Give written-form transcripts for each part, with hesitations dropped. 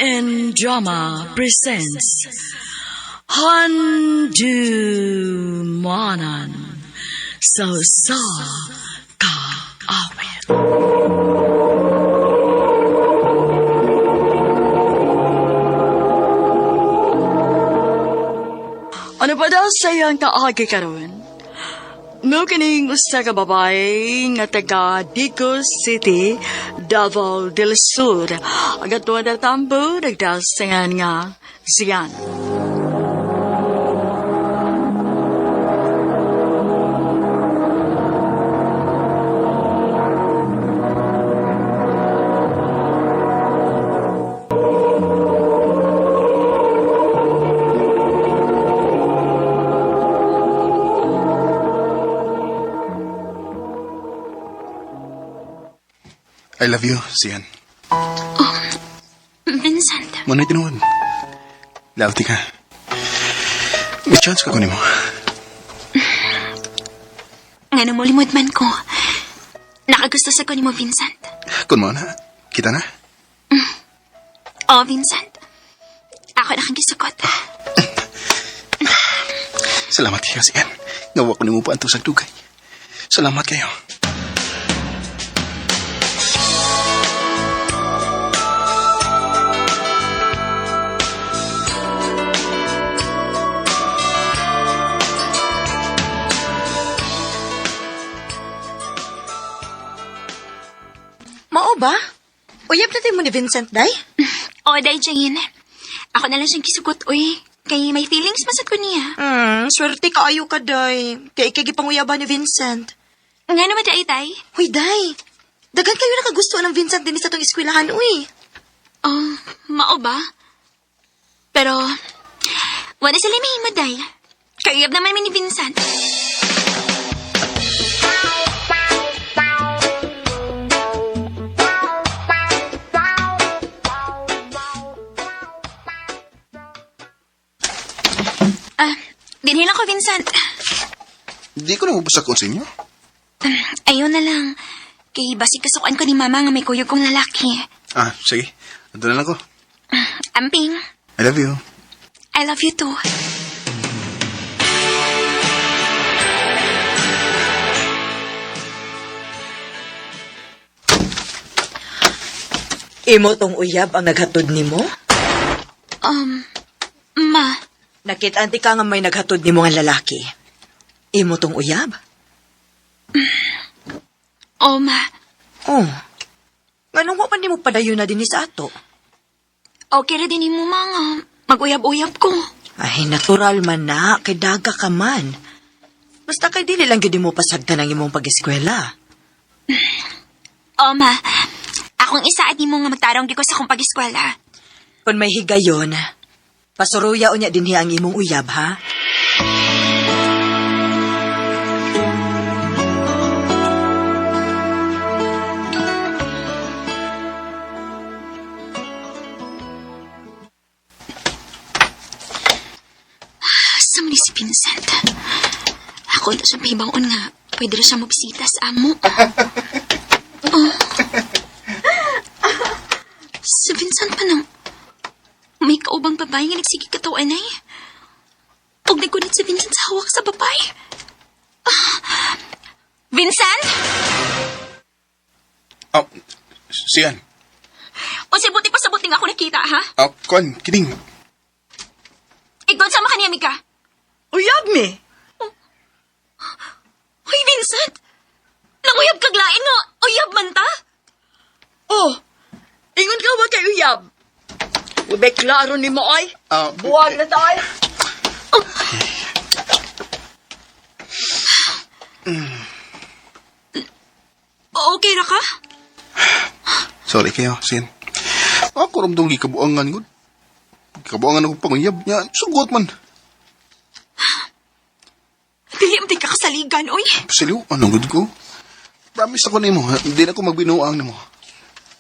and Drama presents Handumanan sa Kaawit. Ano pa daw sayang kaagi karon? No kining usa ka babae nga taga Digos City, Davao del Sur. Agat tuwa na tambo, nagdasangan nga siyan. I love you, Sian. Vincent. Mano'y tinuod. Lauti ka. May chance ka kunin mo. Nga mo limod man ko. Nakagusto sa kunin mo, Vincent. Kun mo na. Kita na. Oh, Vincent. Ako nakagisukot. Salamat kayo, Sian. Ngawa ko ni mo pa ang tusag dugay. Salamat kayo. Mao ba? Uyab natin mo ni Vincent, day? Oh, day, Jane. Ako na lang siyang gisugot, uy. Kay may feelings masad ko niya. Swerte ka ayo ka, day. Kaya ikagipanguyaban ni Vincent. Nga naman, day. Huy, day. Dagan kayo nakagusto ng Vincent din sa itong eskwelahan, uy. Oh, mao ba? Pero, wala sila may mo, day. Kayab naman ni Vincent. Dinhin ako, Vincent. Di ko na mabasa kung sa inyo. Ayaw na lang. Kay basig kasukan ko ni Mama nga may kuyog kong lalaki. Sige. Ando na lang ko. Amping. I love you. I love you too. Imo tong uyab ang naghatod ni mo? Ma. Nakit-anti ka nga may naghatod ni mo nga lalaki. Imo tong uyab? Oh, Ma. Oh. Nganong wa pa ni mo padayon na din sa ato? Okay ra din mo, mga. Mag-uyab-uyab ko. Ay, natural man na. Kay daga ka man. Basta kay dili lang gid mo pasagdan ang imong pag-eskwela. Oh, Ma. Akong isaad ni mo nga magtarong di ko sa kong pag-eskwela. Kung may higayon, pasuruya unya dinhi ang imong uyab, ha? Asa man ni si Vincent? Ako na siya pahibangon nga. Pwede rin siya mabisita sa amo. Si Vincent pa nang may kaubang babae nga nagsige katawan ay. Huwag nagkunit si Vincent sa hawak sa babae. Vincent? Sian. O si buti pa sa buting ako nakita, ha? Kon, kidding. Igod sama ka niya, Mika. Uyab mi! Hoy, Vincent! Nanguyab kaglain nga. Uyab man ta? Oh, ingon ka ba kay uyab? Ube klaro ni mo ay. Buwag na tayo. Okay ra ka? Sorry kayo, Sian. Ako ramdong gikabuangan ko. Gikabuangan ako panguyab niya. Sugot man. Dili mo ka kasaligan, oy. Pasiliw, anong good ko? Promise ako na mo, hindi na ako magbinuang na mo.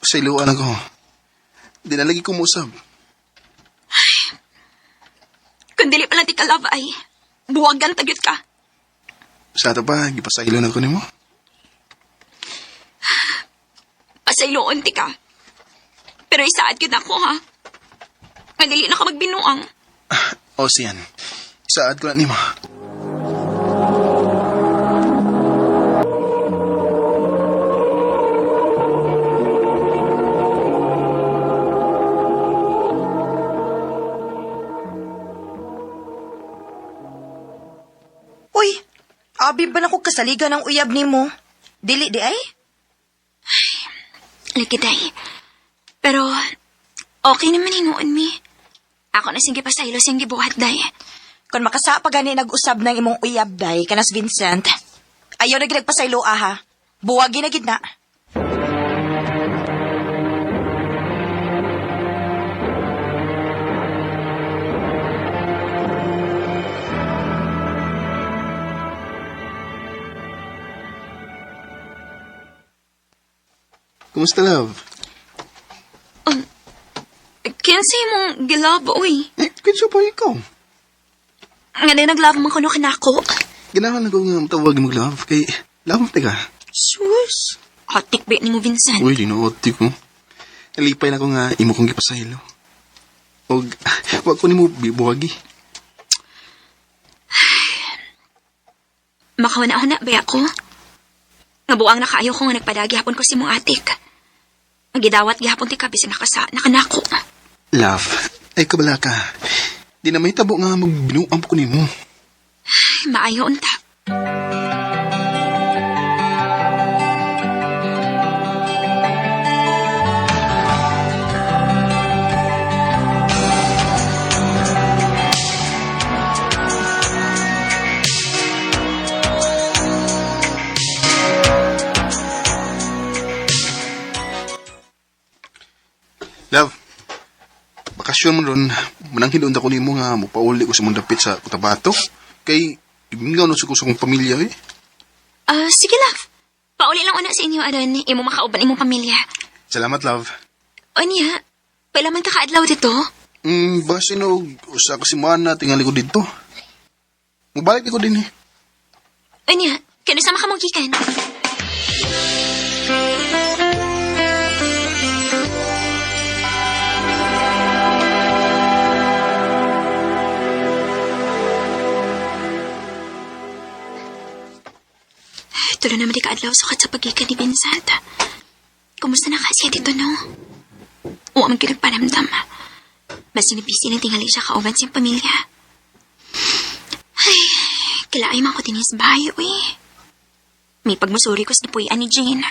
Pasiliwan ako. Hindi na lagi kumusab. Kung dili pa lang ti ka-love ay, buwagan tagyot ka. Sa ito pa, gipasailan ako ni mo. Pasayloon ti ka. Pero isaad kita ko, ha? Ang dili na ka magbinuang. O siyan, isaad ko na nimo. Uy, abi ba na ko kasaligan ng uyab ni mo? Dili di ay? Lagi, day. Pero, okay naman hinuon mi. Ako na sige pa sa ilo siyang gibuhat, day. Kung makasa pa gani nag-usab ng imong uyab day kanas Vincent, ayaw na ginagpasaylo aha. Buwagi na gid na. Kumusta, love? Kinsa mong gilab, uy. Kinsa pa ikaw? Nga na naglab mo kuno kanako. Ganahan ako nga matawag mo, love. Kay, love, teka. Sus. Hatik ba ni mo, Vincent? Uy, dinuoti ko. Nalipay na ko nga imo kong gipasaylo. Og, wag ko ni mo bibuwagi. Makauna-una ba ako? Nabuang na kaayo ko nga nagpadagi hapon ko si mong atik. Magidawat gihapon ti kabis nakanako. Love, ay kabala ka. Di na may tabo nga magbinuang ko ni mo. Maayo unta. Love, bakasyon mo ron, manang hinunta ko ni mo nga mupauli ko sa mong dapit sa Cotabato. Kay, ibingaw no sa kong pamilya eh. Sige, love. Pauli lang una sa inyo, aron. Imo makauban imong pamilya. Salamat, love. O niya, pailaman ka kaadlaw dito? Baka sinog, usa ko si Mana, tingali ko dito. Mabalik ko din eh. O niya, kano sama ka mong gikan? Tulo naman di kaadlaw sukat sa pagikan ni Vincent. Kumusta na kasi dito, no? Huwag man kinagpanamdam. Mas sinipisi ng tingali siya kauban siyang pamilya. Ay, kilaay man ko tinis bayo eh. May pagmusuri ko sa nipuyan ni Jane.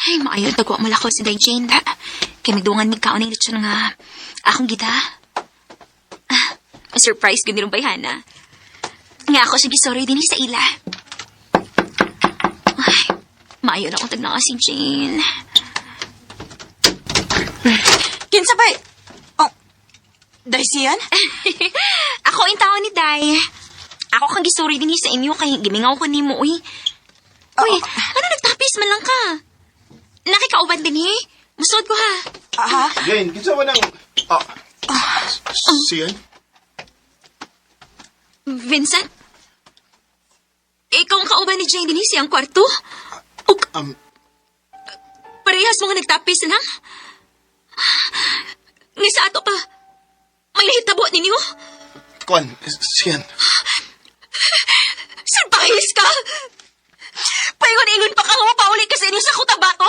Ay, maayon tagwa mo lakaw si Day Jane da. Kaya nagduangan mig kaon ng lechon nga akong gita. Surprise ko nilong bayhana. Nga ako siya gisorry din sa ila. Ay, maayon akong tagnaka si Jane. Kinsa ba? Oh, day siyan? Ako yung tao ni Day. Ako kang gisorry din sa inyo kay gimingaw ko ni mo, uy. Uy, ano nagtapis man lang ka? Nakikauban din eh. Musod ko ha. Aha. Jane, kinsa ba nang... Siyan? Vincent? Ikaw ang kauban ni Jane din siyang kwarto? O, parehas mga nagtapis lang? Nga sa ato pa, may nahitabo ninyo? Kwan, siyan. Surprise ka! Paingon-ingon pa ka nga mapauli ka sa inyo sa Cotabato.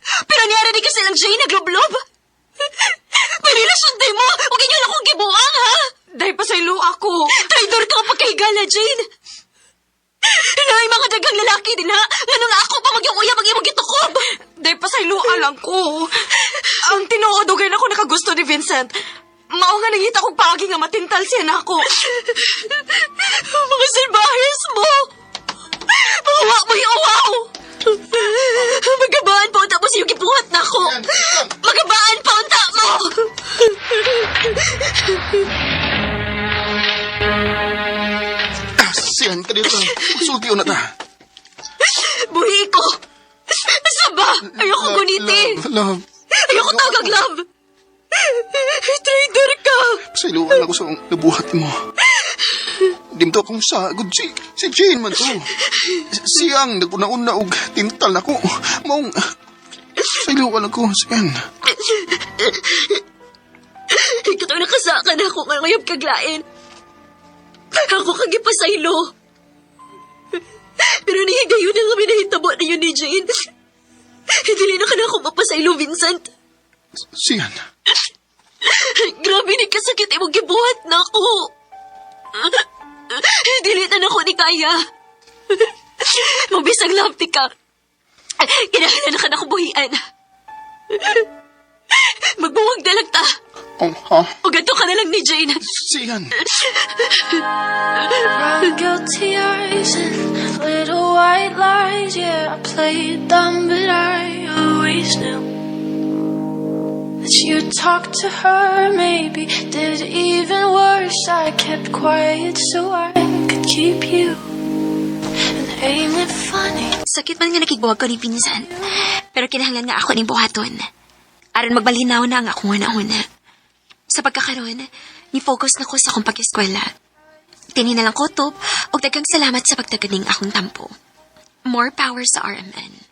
Pero niyara di ka silang Jane naglublob. Panilasyon day mo, huwag inyo lang kong gibuang, ha? Day pa sa ilo ako. Traidor ka pagkahigala, Jane. Nay, mga dagang lalaki din, ha? Nga nga ako pa mag-iuya, mag-imong gitukob. Day pa sa ilo alang ko. Ang tinuod ugay na ko nakagusto ni Vincent. Mao nga nangita kong pagi nga matintal siya na ako. Mga salbahes mo. Mawa mo yung uwaw. Magabaan pa unta mo siyong gipuhat na ako. Magabaan pa unta mo. Siyan ka dito. Sulti na ta. Buhi ko. Saba, ayoko gunitin. Love. Ayoko tagag, love. Traitor ka. Sa iluan ako sa nabuhat mo. Dim to akong sagod si Jane man to. Siyang naguna-una og tintal ako. Maong sailuan ako siyan. Ikaw nakasakan ako nga ngayong kaglain. Ako kagipasaylo. Pero nihigayon na kami nahitabo na yun ni Jane. Dili na ka na ako mapasaylo, Vincent. Siyan. Grabe ni kasakit imong gibuhat na ako. Dili na ako ni kaya. Magbisang lampi ka. Kinahanglan na ka na buhian. Magbuwag na lang ta. Oh, ha? O ganito ka na lang ni Jane. Siyan. Brown guilty eyes and little white lies. Yeah, I played dumb, but I always knew that you talked to her. Maybe did even worse. I kept quiet so I could keep you. And ain't it funny? Sakit man nga nakigbuwag ko ni Vincent. Pero kinahanglan nga ako ni buhaton. Aron magbalinaw na ang akong una-una. Sa pagkakaroon, ni-focus na ko sa akong pag-eskwela. Tini na lang ko top, o dagang salamat sa pagtaganing akong tampo. More power sa RMN.